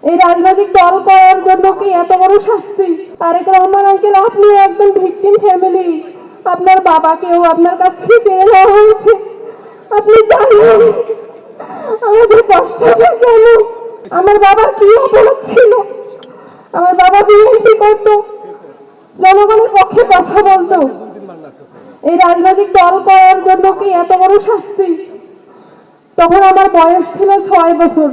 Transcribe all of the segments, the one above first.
এই রাজনৈতিক দল করার জন্য কি এত বড় শাস্তি? তারেক রহমান আঙ্কেল, আপনি একদম ভিকটিম ফ্যামিলি। আপনার বাবাকেও আপনার কাছ থেকে কেড়ে নেওয়া হয়েছে। আপনি জানেন আমাদের কষ্টটা কেন? আমার বাবার কি অপরাধ ছিল? আমার বাবা বিএনপি করতো, জনগণের পক্ষে কথা বলতো। এই রাজনৈতিক দল করার জন্য কি এত বড় শাস্তি? তখন আমার বয়স ছিল 6 বছর।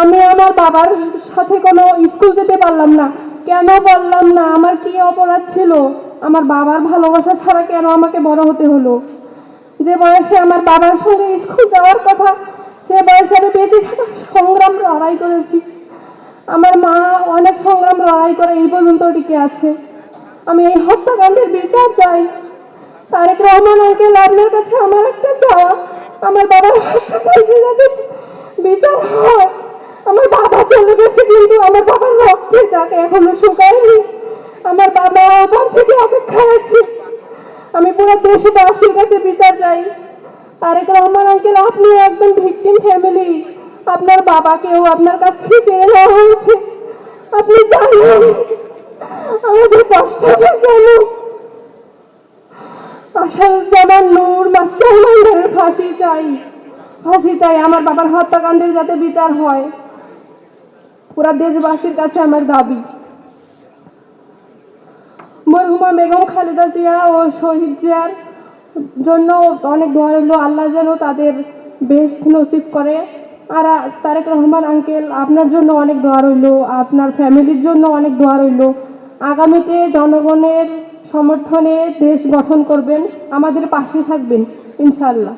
আমি আমার বাবার সাথে কোনো স্কুল যেতে পারলাম না। কেন পারলাম না? আমার কি অপরাধ ছিল? আমার বাবার ভালোবাসা ছাড়া কেন আমাকে বড় হতে হলো? যে বয়সে আমার বাবার সঙ্গে স্কুল যাওয়ার কথা, সে বয়সে আমি বেঁচে থাকার সংগ্রাম লড়াই করেছি। আমার মা অনেক সংগ্রাম লড়াই করে এই পর্যন্ত টিকে আছে। আমি এই হত্যাকাণ্ডের বিচার চাই। তারেক রহমান আঙ্কেল, আপনার কাছে আমার একটা চাওয়া, আমার বাবার হত্যাকাণ্ডের যাতে বিচার হয়। আমার বাবা চলে গেছে, কিন্তু আমার বাবার রক্তের দাগ এখনো শুকায়নি। আমার বাবা ওখান থেকে অপেক্ষায় আছে। আমি পুরো দেশবাসীর কাছে বিচার চাই। তারেক রহমান আঙ্কেল, আপনি একদম ভিকটিম ফ্যামিলি। আপনার বাবাকেও আপনার কাছ থেকে কেড়ে নেওয়া হয়েছে। আপনি জানেন আমাদের কষ্টটা কেন? আসাদুজ্জামান নূর মাস্টার মাইন্ডের ফাঁসি চাই, ফাঁসি চাই। আমার বাবার হত্যাকাণ্ডের যাতে বিচার হয়, পুরা দেশবাসীর কাছে আমার দাবি। মরহুমা বেগম খালেদা জিয়া ও শহীদ জিয়ার জন্য অনেক দোয়া রইল, আল্লাহ যেন তাদের বেস্ট নসিব করে। আর তারেক রহমান আঙ্কেল, আপনার জন্য অনেক দোয়া রইল, আপনার ফ্যামিলির জন্য অনেক দোয়া রইল। আগামীতে জনগণের সমর্থনে দেশ গঠন করবেন, আমাদের পাশে থাকবেন ইনশাআল্লাহ।